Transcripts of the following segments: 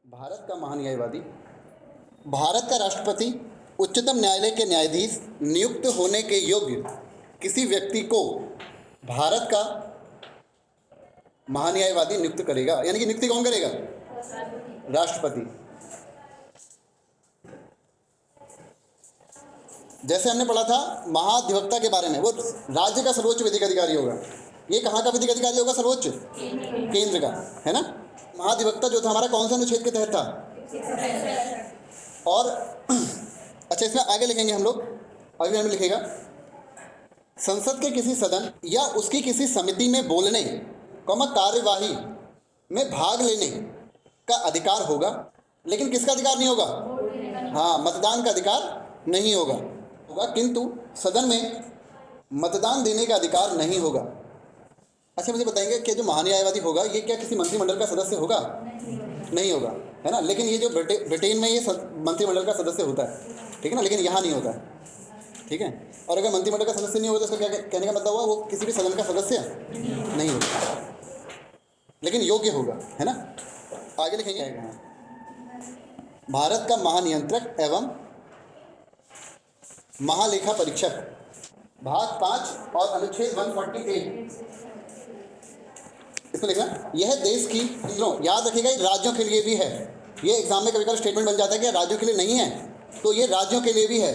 भारत का महान्यायवादी, भारत का राष्ट्रपति, उच्चतम न्यायालय के न्यायाधीश नियुक्त होने के योग्य किसी व्यक्ति को भारत का महान्यायवादी नियुक्त करेगा। यानी कि नियुक्ति कौन करेगा? राष्ट्रपति। जैसे हमने पढ़ा था महाधिवक्ता के बारे में, वो राज्य का सर्वोच्च विधिक अधिकारी होगा। ये कहाँ का विधिक अधिकारी होगा? सर्वोच्च केंद्र का, है ना। महाधिवक्ता जो था हमारा कौन से अनुच्छेद के तहत था? और अच्छा, इसमें आगे लिखेंगे हम लोग, आगे हमें लिखेगा संसद के किसी सदन या उसकी किसी समिति में बोलने, कार्यवाही में भाग लेने का अधिकार होगा, लेकिन किसका अधिकार नहीं होगा? हाँ, मतदान का अधिकार नहीं होगा, किंतु सदन में मतदान देने का अधिकार नहीं होगा। अच्छा, मुझे बताएंगे कि जो महान्यायवादी होगा ये क्या किसी मंत्रिमंडल का सदस्य होगा? नहीं होगा, है ना। लेकिन ये जो ब्रिटेन में ये मंत्रिमंडल का सदस्य होता है, ठीक है ना, लेकिन यहाँ नहीं होता है, ठीक है। और अगर मंत्रिमंडल का सदस्य नहीं होता तो इसका क्या कहने का मतलब हुआ? वो किसी भी सदन का सदस्य नहीं होगा, लेकिन योग्य होगा, है ना। आगे लिखेंगे भारत का महानियंत्रक एवं महालेखा परीक्षक, भाग 5 और अनुच्छेद 148, इसमें लिखना यह देश की, याद रखिएगा राज्यों के लिए भी है। ये एग्जाम में कभी कभी स्टेटमेंट बन जाता है कि राज्यों के लिए नहीं है, तो ये राज्यों के लिए भी है।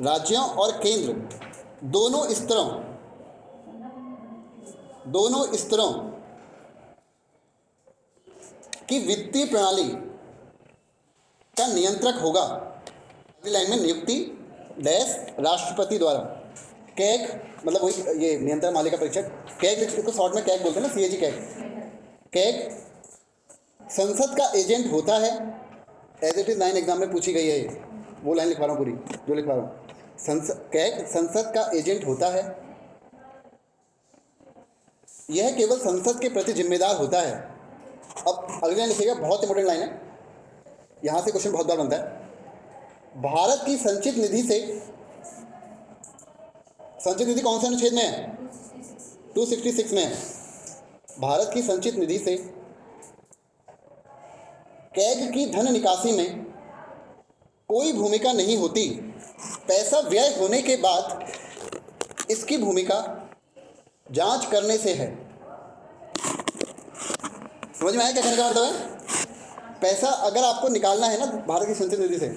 राज्यों और केंद्र दोनों स्तरों की वित्तीय प्रणाली का नियंत्रक होगा। अगली लाइन में नियुक्ति डैश राष्ट्रपति द्वारा। कैग मतलब वही ये नियंत्रण मालिका परीक्षक, कैग इसको शॉर्ट में कैग बोलते हैं ना, सीएजी कैग। कैग संसद का एजेंट होता है, as it is line exam में पूछी गई है, वो लाइन लिखवा रहा हूँ पूरी जो लिखवा रहा हूँ। कैग संसद का एजेंट होता है, यह केवल संसद के प्रति जिम्मेदार होता है। अब अगली लाइन लिखिएगा, बहुत इंपॉर्टेंट लाइन है, यहाँ से क्वेश्चन बहुत बार बनता है। भारत की संचित निधि से, संचित निधि कौन से अनुच्छेद में है? 266 में है। भारत की संचित निधि से कैग की धन निकासी में कोई भूमिका नहीं होती। पैसा व्यय होने के बाद इसकी भूमिका जांच करने से है। समझ में आया क्या कहने का मतलब है? पैसा अगर आपको निकालना है ना भारत की संचित निधि से,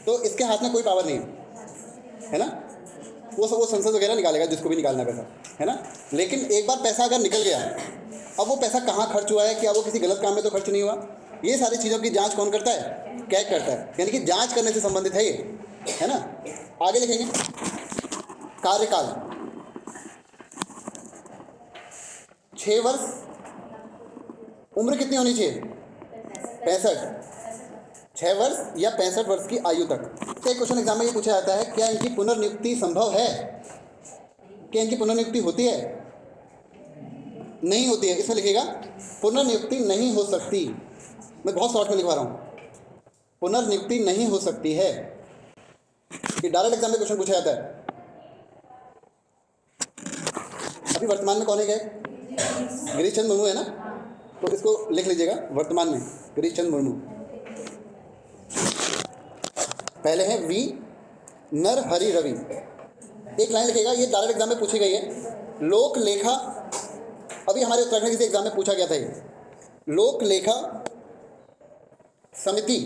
तो इसके हाथ में कोई पावर नहीं है ना। वो संसद वगैरह निकालेगा जिसको भी निकालना पैसा, है ना। लेकिन एक बार पैसा अगर निकल गया, अब वो पैसा कहाँ खर्च हुआ है, क्या वो किसी गलत काम में तो खर्च नहीं हुआ, ये सारी चीज़ों की जांच कौन करता है? कैग करता है। यानी कि जांच करने से संबंधित है ये, है ना। आगे लिखेंगे कार्यकाल 6 वर्ष, उम्र कितनी होनी चाहिए? 65, 6 वर्ष या 65 वर्ष की आयु तक। एक क्वेश्चन एग्जाम में ये पूछा जाता है, क्या इनकी पुनर्नियुक्ति संभव है? क्या इनकी पुनर्नियुक्ति होती है? नहीं होती है। इसमें लिखिएगा पुनर्नियुक्ति नहीं हो सकती। मैं बहुत शॉर्ट में लिखवा रहा हूँ, पुनर्नियुक्ति नहीं हो सकती है। ये डायरेक्ट एग्जाम में क्वेश्चन पूछा जाता है। अभी वर्तमान में कौन है? गिरीश चंद्र मुर्मू है ना, तो इसको लिख लीजिएगा वर्तमान में गिरीश चंद्र मुर्मू। पहले है वी नरहरि रवि। एक लाइन लिखेगा, ये डायरेक्ट एग्जाम में पूछी गई है। लोक लेखा, अभी हमारे उत्तराखंड किसी एग्जाम में पूछा गया था ये, लोक लेखा समिति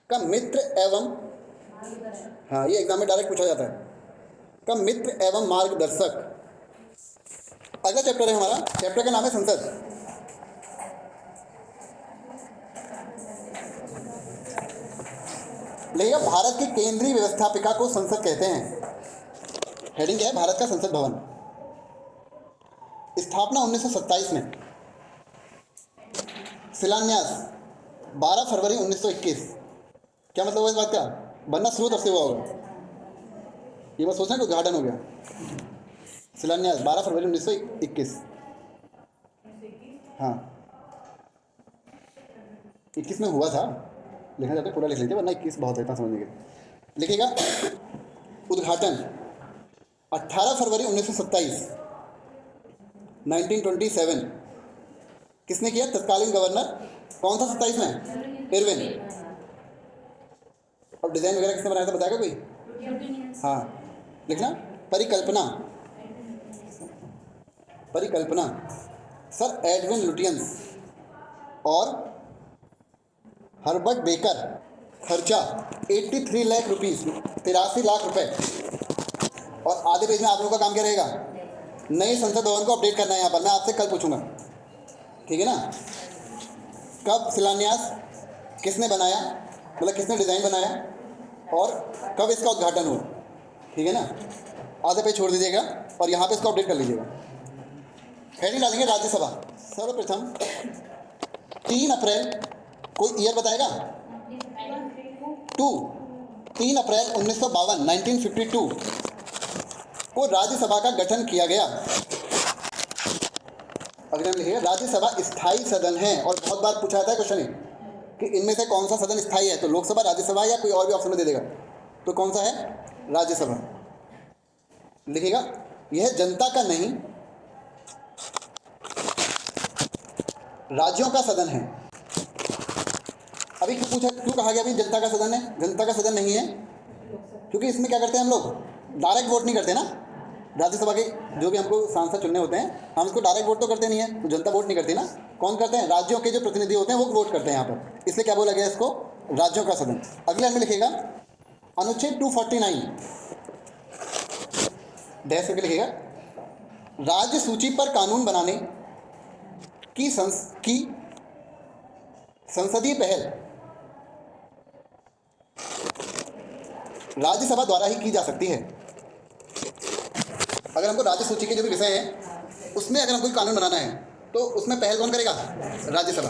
का मित्र एवं, हाँ ये एग्जाम में डायरेक्ट पूछा जाता है, का मित्र एवं मार्गदर्शक। अगला चैप्टर है हमारा, चैप्टर का नाम है संसद। लेकिन भारत की केंद्रीय व्यवस्थापिका को संसद कहते हैं। हेडिंग क्या है? भारत का संसद भवन। स्थापना 1927 में, शिलान्यास 12 फरवरी 1921। क्या मतलब हुआ इस बात का? बनना शुरू तब से हुआ होगा, ये मत सोचना कि उद्घाटन हो गया। शिलान्यास 12 फरवरी 1921। हाँ 21 में हुआ था, लिखना चाहते पूरा लिख लीजिए वरना 21 बहुत है इतना समझने के। लिखिएगा उद्घाटन 18 फरवरी 1927, 1927 किसने किया? तत्कालीन गवर्नर कौन था 27 में? इरविन। और डिजाइन वगैरह किसने बनाया था बताएगा कोई? हाँ लिखना, परिकल्पना, परिकल्पना सर एडविन लुटियंस और हर्बर्ट बेकर। खर्चा 83 लाख रुपीस, 83 लाख रुपए। और आधे पेज में आप लोगों का काम क्या रहेगा? नई संसद भवन को अपडेट करना है। यहाँ पर मैं आपसे कल पूछूंगा, ठीक है ना? कब शिलान्यास किसने बनाया, मतलब किसने डिज़ाइन बनाया, और कब इसका उद्घाटन हुआ, ठीक है ना? आधे पेज छोड़ दीजिएगा और यहाँ पे इसको अपडेट कर लीजिएगा। हेडिंग डालेंगे राज्यसभा। सर्वप्रथम 3 अप्रैल, कोई ईयर बताएगा? 3 अप्रैल 1952 1952 को राज्यसभा का गठन किया गया। अगर हम लिखिएगा राज्यसभा स्थायी सदन है, और बहुत बार पूछा जाता है क्वेश्चन कि इनमें से कौन सा सदन स्थायी है, तो लोकसभा, राज्यसभा या कोई और भी ऑप्शन में दे देगा, तो कौन सा है? राज्यसभा। लिखिएगा यह जनता का नहीं राज्यों का सदन है। अभी क्यों पूछा, क्यों कहा गया अभी जनता का सदन है? जनता का सदन नहीं है क्योंकि इसमें क्या करते हैं हम लोग? डायरेक्ट वोट नहीं करते ना। राज्यसभा के जो भी हमको सांसद चुनने होते हैं, हम इसको डायरेक्ट वोट तो करते नहीं है, तो जनता वोट नहीं करती ना। कौन करते हैं? राज्यों के जो प्रतिनिधि होते हैं वो वोट करते हैं यहाँ पर, इसलिए क्या बोला गया इसको? राज्यों का सदन। अगले में लिखेगा अनुच्छेद 249 डैश करके लिखेगा राज्य सूची पर कानून बनाने की संसदीय पहल राज्यसभा द्वारा ही की जा सकती है। अगर हमको राज्य सूची के जो भी विषय हैं उसमें अगर हमको कानून बनाना है तो उसमें पहल कौन करेगा? राज्यसभा।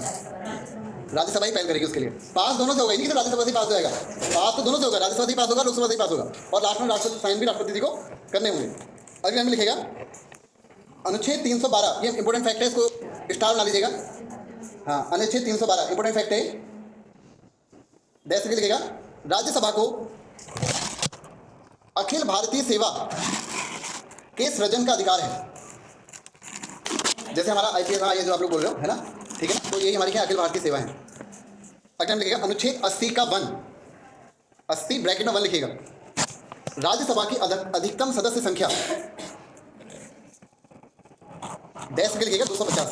राज्यसभा ही पहल करेगी उसके लिए। पास दोनों से होगा, नहीं कि राज्यसभा से पास हो जाएगा, पास तो दोनों से होगा, राज्यसभा से पास होगा, लोकसभा से पास होगा, और लास्ट में राष्ट्रपति साइन भी राष्ट्रपति जी को करने होंगे। अगले में लिखेगा अनुच्छेद 312, ये इंपॉर्टेंट फैक्ट है, इसको स्टार बना लीजिएगा। हाँ, अनुच्छेद 312 इंपॉर्टेंट फैक्ट है। डैश भी लिखेगा राज्यसभा को अखिल भारतीय सेवा के सृजन का अधिकार है। जैसे हमारा IPS ये जो आप लोग बोल रहे हो है ना, ठीक है ना, तो यही हमारी क्या अखिल भारतीय सेवा है। अगला लिखेगा अनुच्छेद 80 का 1, 80 ब्रैकेट में 1 लिखिएगा। राज्यसभा की अधिकतम सदस्य संख्या डैश के लिखिएगा 250।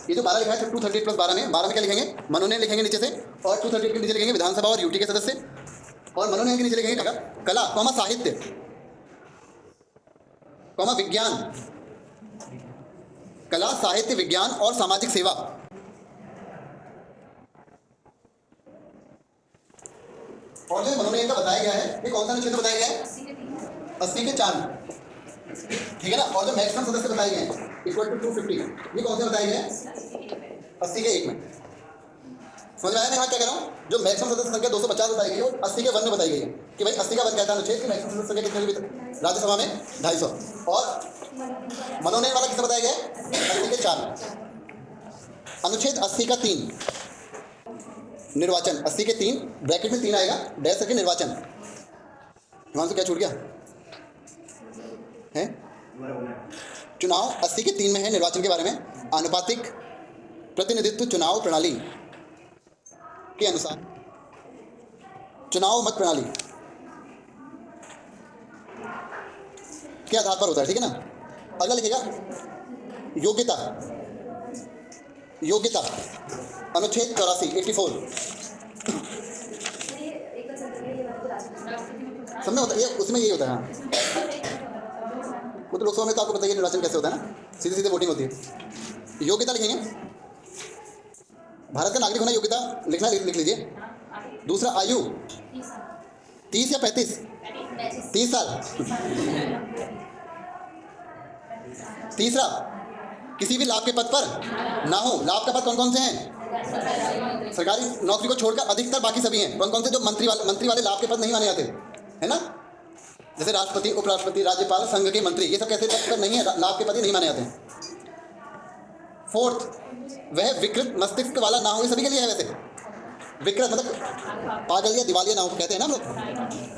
ये जो 12 लिखा है 238 प्लस 12 में, 12 में क्या लिखेंगे? मनोनयन लिखेंगे नीचे से, और 238 के नीचे लिखेंगे विधानसभा और यूटी के सदस्य, और मनोनयन के नीचे लिखेंगे कला, साहित्य, विज्ञान, कला, साहित्य, विज्ञान और सामाजिक सेवा। और जो मनोनयन का बताया गया है, ये कौन सा अनुच्छेद बताया गया है? 80 के 4, ठीक है ना। और जो मैक्सिमम सदस्य बताए गए हैं इक्वल टू 250, ये कौन से बताए गए हैं? 80 के 1 में। समझ में आया मैं यहाँ क्या कह रहा हूँ? जो मैक्सिमम सदस्य संख्या 250 बताई गई है, 80 के 1 में बताई गई है कि भाई 80 का 1 कहता है अनुच्छेद कि मैक्सिमम सदस्य संख्या कितनी होगी राज्यसभा में? 250। और मनोनयन वाला किससे बताया गया है? 80 के 4 में। अनुच्छेद 80 का 3 निर्वाचन, 80 के 3 ब्रैकेट में 3 आएगा, डैश करके निर्वाचन। वहाँ से क्या छूट गया है? चुनाव 80 के 3 में है निर्वाचन के बारे में, आनुपातिक प्रतिनिधित्व चुनाव प्रणाली के अनुसार चुनाव मत प्रणाली के आधार पर होता है, ठीक है ना। अगला लिखेगा योग्यता, योग्यता अनुच्छेद 84 84 सब में होता है, ये उसमें यही होता है। हाँ, वो तो लोकसभा में तो आपको बताइए निर्वाचन कैसे होता है ना, सीधे सीधे वोटिंग होती है। योग्यता लिखेंगे भारत का नागरिक होना, योग्यता लिखना, लिख लीजिए। दूसरा आयु 30 या 35? 30 साल। तीसरा किसी भी लाभ के पद पर ना हो। लाभ का पद कौन कौन से हैं? सरकारी नौकरी को छोड़कर अधिकतर बाकी सभी हैं। कौन कौन से? जो मंत्री वाले लाभ के पद नहीं माने जाते, है ना। जैसे राष्ट्रपति, उपराष्ट्रपति, राज्यपाल, संघ के मंत्री, ये सब कैसे पद पर नहीं है? लाभ के पद ही नहीं माने जाते हैं। फोर्थ, वह विकृत मस्तिष्क वाला ना हो। ये सभी के लिए है वैसे। विकृत मतलब पागल या दिवालिया ना हो, कहते हैं ना हम लोग।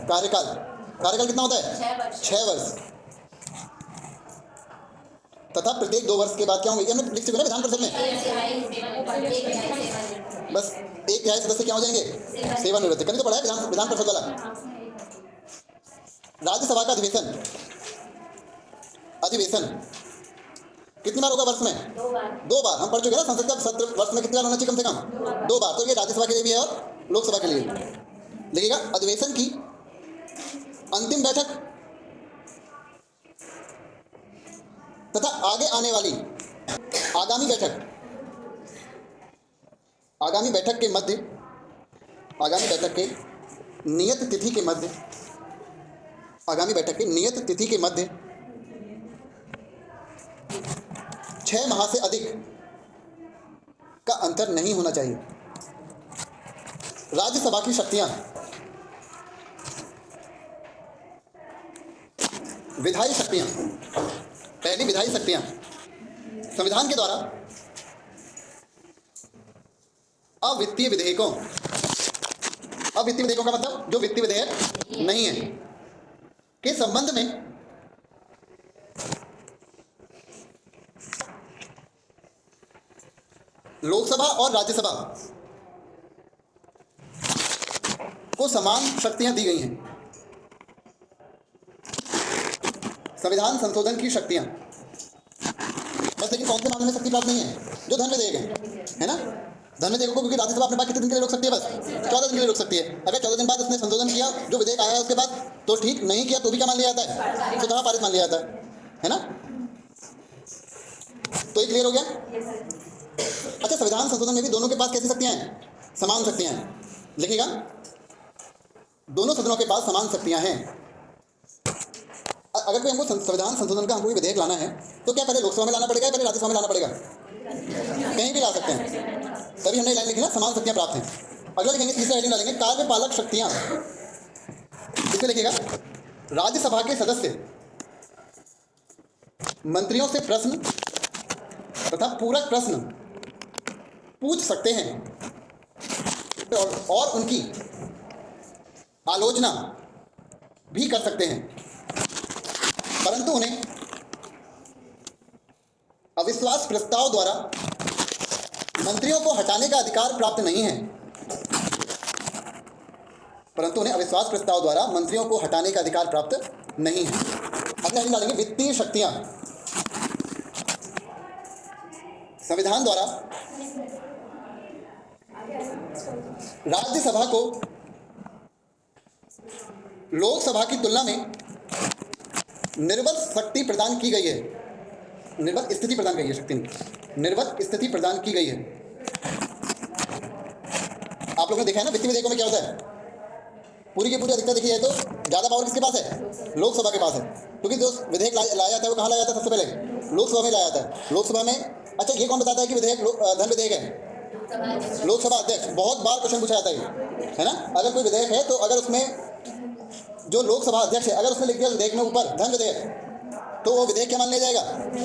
कार्यकाल कितना होता है? 6 वर्ष। तथा प्रत्येक 2 वर्ष के बाद क्या होंगे, ये हमने लिख चुके हैं विधान परिषद में। बस 1/3 सदस्य क्या हो जाएंगे, सेवानिवृत्त। कभी तो पढ़ा है विधान परिषद वाला। राज्यसभा का अधिवेशन कितनी बार होगा वर्ष में, 2 बार। हम पढ़ चुके हैं ना, संसद का सत्र वर्ष में कितनी बार होना चाहिए, कम से कम 2 बार। तो ये राज्यसभा के लिए भी है और लोकसभा के लिए भी। देखिएगा, अधिवेशन की अंतिम बैठक तथा आगे आने वाली आगामी बैठक के नियत तिथि के मध्य 6 माह से अधिक का अंतर नहीं होना चाहिए। राज्यसभा की शक्तियां विधायी शक्तियां, पहली विधायी शक्तियां संविधान के द्वारा अवित्तीय विधेयकों का मतलब जो वित्तीय विधेयक नहीं है के संबंध में लोकसभा और राज्यसभा को समान शक्तियां दी गई हैं। संविधान संशोधन की शक्तियां बस, लेकिन कौन से मामले में शक्ति प्राप्त नहीं है, जो धन विधेयक है ना। धन विधेयकों को क्योंकि राज्यसभा अपने पास कितने दिन के लिए रोक सकती है, बस 14 दिन के लिए रोक सकती है। अगर 14 दिन बाद उसने संशोधन किया, जो विधेयक आया है उसके बाद, तो ठीक, नहीं किया तो भी क्या मान लिया जाता है, स्वतः पारित मान लिया जाता है ना। तो ये क्लियर हो गया। अच्छा, संविधान संशोधन में भी दोनों के पास कैसी शक्तियां हैं, समान शक्तियां हैं। लिखिएगा, दोनों सदनों के पास समान शक्तियां हैं। अगर कोई हमको संविधान संशोधन का हमको विधेयक लाना है तो क्या पहले लोकसभा में लाना पड़ेगा या पहले राज्यसभा में लाना पड़ेगा, कहीं भी ला सकते हैं। तभी हमने लाइन लिखी ना, समान शक्तियां प्राप्त हैं। अगला लिखेंगे, तीसरा हेडिंग डालेंगे, कार्यपालक शक्तियां। इसमें लिखिएगा, राज्यसभा के सदस्य मंत्रियों से प्रश्न तथा पूरक प्रश्न पूछ सकते हैं और उनकी आलोचना भी कर सकते हैं, परंतु उन्हें अविश्वास प्रस्ताव द्वारा मंत्रियों को हटाने का अधिकार प्राप्त नहीं है। अगला हम डालेंगे वित्तीय शक्तियां। संविधान द्वारा राज्यसभा को लोकसभा की तुलना में निर्बल स्थिति प्रदान की गई है। निर्बल स्थिति प्रदान की गई है। आप लोगों ने देखा है ना, वित्तीय विधेयकों में क्या होता है, पूरी की पूरी अधिकता देखी जाए तो ज़्यादा पावर किसके पास है, लोकसभा के पास है। क्योंकि जो विधेयक लाया जाता है वो कहाँ लाया जाता है, सबसे पहले लोकसभा में लाया जाता है। लोकसभा में, अच्छा ये कौन बताता है कि विधेयक धन विधेयक है, लोकसभा अध्यक्ष। बहुत बार क्वेश्चन पूछा जाता है ना। अगर कोई विधेयक है तो अगर उसमें जो लोकसभा अध्यक्ष है, अगर उसने लिख दिया विधेयक में ऊपर धन विधेयक, तो वो विधेयक क्या मान लिया जाएगा,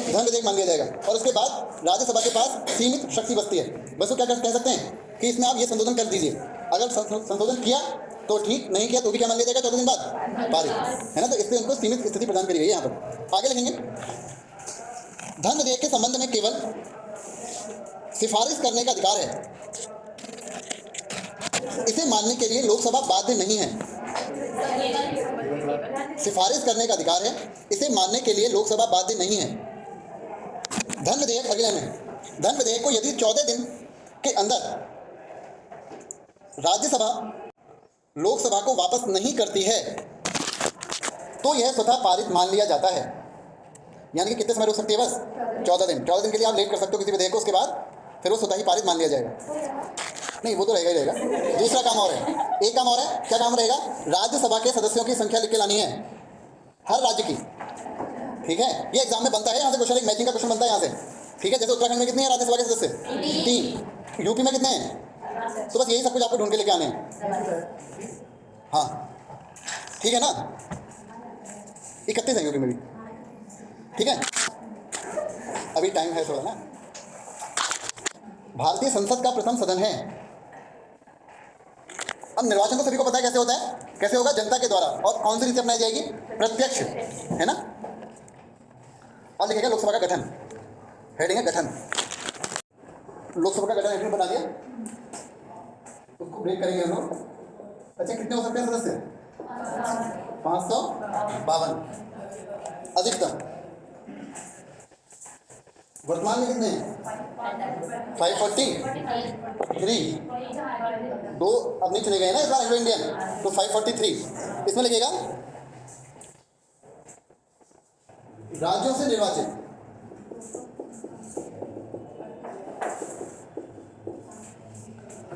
धन विधेयक मान लिया जाएगा। और उसके बाद राज्यसभा के पास सीमित शक्ति बचती है। बस वो क्या कह सकते हैं कि इसमें आप ये संशोधन कर दीजिए। अगर संशोधन किया तो ठीक, नहीं किया तो भी क्या मान लिया जाएगा, 14 दिन बाद पारित, है ना। तो इससे उनको सीमित स्थिति प्रदान करी गई है। यहाँ पर आगे लिखेंगे, धन विधेयक के संबंध में केवल सिफारिश करने का अधिकार है। इसे मानने के लिए लोकसभा बाध्य नहीं है। सिफारिश करने का अधिकार है, इसे मानने के लिए लोकसभा बाध्य नहीं है। धन विधेयक, अगले में धन विधेयक को यदि 14 दिन के अंदर राज्यसभा लोकसभा को वापस नहीं करती है तो यह स्वतः पारित मान लिया जाता है। यानी कि कितने समय रुक सकती है, बस 14 दिन। 14 दिन के लिए आप लेट कर सकते हो किसी विधेयक को, उसके बाद फिर वो स्वतः ही पारित मान लिया जाएगा। नहीं, वो तो रहेगा ही रहेगा। दूसरा काम और है, एक काम और है। क्या काम रहेगा, राज्यसभा के सदस्यों की संख्या लिख के लानी है, हर राज्य की। ठीक है, ये एग्जाम में बनता है। यहाँ से क्वेश्चन, एक मैचिंग का क्वेश्चन बनता है यहाँ से। ठीक है, जैसे उत्तराखंड में कितने हैं राज्यसभा के सदस्य, 3। यूपी में कितने हैं, तो बस यही सब कुछ आपको ढूंढ के लेके आने हैं। हाँ ठीक है ना, 31 है यूपी में भी। ठीक है, अभी टाइम है थोड़ा ना। भारतीय संसद का प्रथम सदन है। अब निर्वाचन तो सभी को पता है कैसे होता है, कैसे होगा, जनता के द्वारा। और कौन सी रीति अपनाई जाएगी, प्रत्यक्ष, है ना। अब लिखेगा लोकसभा का गठन, हेडिंग है गठन। लोकसभा का गठन हेडिंग बना दिया, उसको ब्रेक करेंगे हम लोग। अच्छा, कितने हो सकते हैं सदस्य? 552 अधिकतम। वर्तमान में कितने हैं? 543। दो अब नहीं चुने गए ना इस बार एंग्लो इंडियन, तो 543। इसमें लिखेगा राज्यों से निर्वाचित,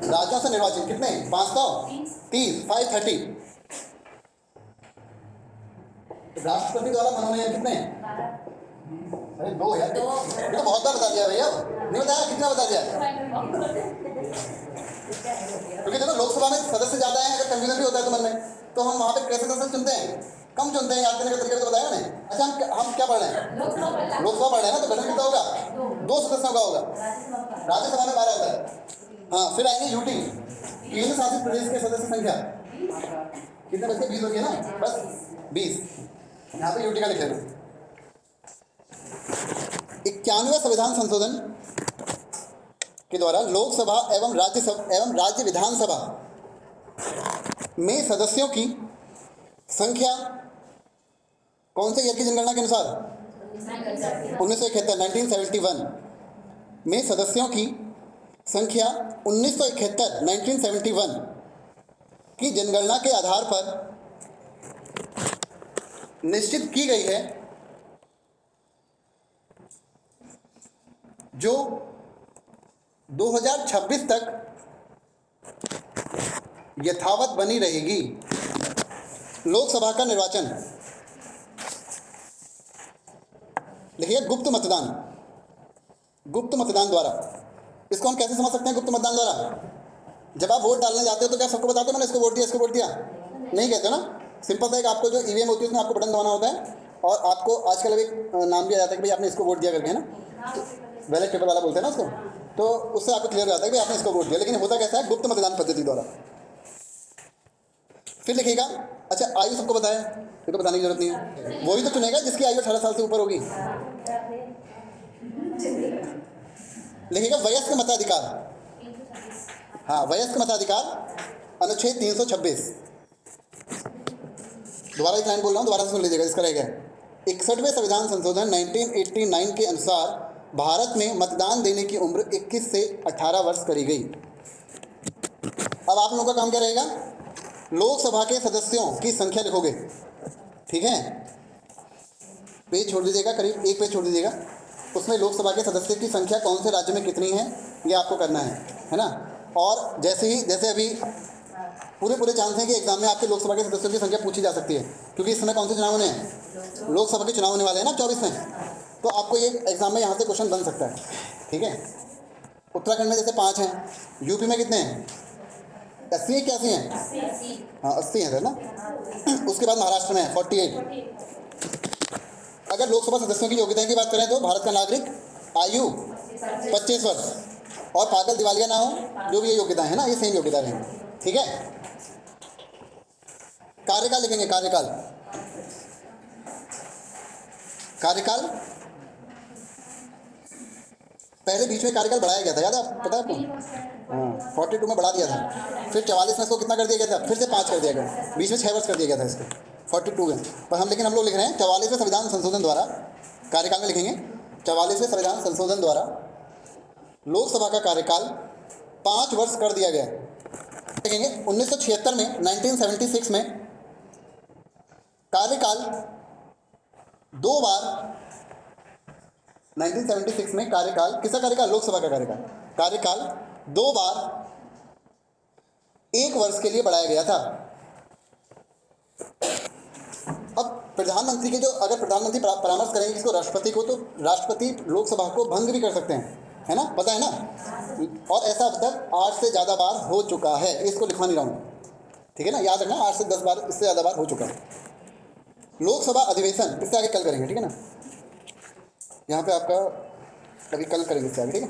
राज्यों से निर्वाचित कितने? 530, 530। राष्ट्रपति द्वारा मनोनयन कितने? अरे 2 यार, ये तो बहुत बार बता दिया भैया, नहीं बताया? कितना बता दिया? क्योंकि देखो लोकसभा में सदस्य ज्यादा हैं, अगर कंफ्यूजन भी होता है तो मन में, तो हम वहाँ पे कैसे सदस्य चुनते हैं? कम चुनते हैं, याद करने का तरीका तो बताया मैंने। अच्छा, हम क्या पढ़ रहे हैं? लोकसभा पढ़ रहे हैं ना, तो गठन कितना होगा? 2 सदस्यों का होगा। राज्यसभा में 12 होता है। हाँ, फिर आएंगे यूटी, केंद्र शासित प्रदेश के सदस्य संख्या कितने बच्चे? 20 होगी ना, बस 20। यहाँ पे यूटी का लिख लेना। 91वें संविधान संशोधन के द्वारा लोकसभा एवं राज्य विधानसभा में सदस्यों की संख्या कौन से ईयर की जनगणना के अनुसार? 1971, 1971 में सदस्यों की संख्या 1971, 1971 की जनगणना के आधार पर निश्चित की गई है, जो 2026 तक यथावत बनी रहेगी। लोकसभा का निर्वाचन देखिए गुप्त मतदान, गुप्त मतदान द्वारा। इसको हम कैसे समझ सकते हैं गुप्त मतदान द्वारा? जब आप वोट डालने जाते हो तो क्या सबको बताते हो मैंने इसको वोट दिया, इसको वोट दिया? नहीं कहते ना। सिंपल सा एक आपको जो ईवीएम होती है उसमें आपको बटन दबाना होता है और आपको आजकल अभी नाम भी आ जाता है कि भाई आपने इसको वोट दिया करके, है ना, बैलेट पेपर वाला बोलते हैं ना उसको, तो उससे आपको क्लियर हो जाता है कि आपने इसको वोट दिया। लेकिन होता कैसा है? गुप्त मतदान पद्धति द्वारा। फिर लिखेगा, अच्छा आयु सबको बताया, ये तो बताने की जरूरत नहीं है, वही तो चुनेगा जिसकी आयु 18 साल से ऊपर होगी। लिखेगा वयस्क मताधिकार, हाँ वयस्क मताधिकार अनुच्छेद 326। दोबारा एक लाइन बोल रहा हूँ, दोबारा से सुन लीजिएगा, इसका रहेगा 61वें संविधान संशोधन 1989 के अनुसार भारत में मतदान देने की उम्र 21 से 18 वर्ष करी गई। अब आप लोगों का काम क्या रहेगा? लोकसभा के सदस्यों की संख्या लिखोगे, ठीक है? पेज छोड़ दीजिएगा, करीब एक पेज छोड़ दीजिएगा। उसमें लोकसभा के सदस्य की संख्या कौन से राज्य में कितनी है ये आपको करना है ना। और जैसे अभी पूरे चांस हैं कि एग्जाम में आपके लोकसभा के सदस्यों की संख्या पूछी जा सकती है, क्योंकि इस समय कौन से चुनाव होने हैं? लोकसभा के चुनाव होने वाले हैं ना 24 में, तो आपको ये एग्जाम में यहाँ से क्वेश्चन बन सकता है, ठीक है? उत्तराखंड में जैसे 5 हैं, यूपी में कितने हैं? 80 है, 81 हैं? हाँ 80 हैं ना। उसके बाद महाराष्ट्र में है 48। अगर लोकसभा सदस्यों की योग्यता की बात करें तो भारत का नागरिक, आयु 25 वर्ष और पागल दिवालिया ना हो, जो भी ये योग्यता है ना, ये सेम योग्यता रहेंगे, ठीक है? कार्यकाल लिखेंगे, कार्यकाल पहले बीच में कार्यकाल बढ़ाया गया था, याद है? पता है आपको? हाँ 42 में बढ़ा दिया था, फिर 44 में इसको कितना कर दिया गया था? फिर से 5 कर दिया गया, बीच में 6 वर्ष कर दिया गया था इसको 42 में। पर लेकिन हम लोग लिख रहे हैं 44वें संविधान संशोधन द्वारा, कार्यकाल में लिखेंगे 44वें संविधान संशोधन द्वारा लोकसभा का कार्यकाल 5 वर्ष कर दिया गया। लिखेंगे 1976 में, 1976 में कार्यकाल 2 बार, 1976 में कार्यकाल, किसका कार्यकाल? लोकसभा का कार्यकाल 2 बार 1 वर्ष के लिए बढ़ाया गया था। अब प्रधानमंत्री के जो, अगर प्रधानमंत्री परामर्श करेंगे किसको? राष्ट्रपति को, तो राष्ट्रपति लोकसभा को भंग भी कर सकते हैं, है ना, पता है ना? और ऐसा अब तक 8 से ज़्यादा बार हो चुका है, इसको लिखवा नहीं रहा हूँ, ठीक है ना, याद रखना 8 से 10 बार, इससे ज़्यादा बार हो चुका है। लोकसभा अधिवेशन इससे आगे कल करेंगे, ठीक है ना, यहाँ पे आपका अभी कल करेंगे इससे आगे, ठीक है।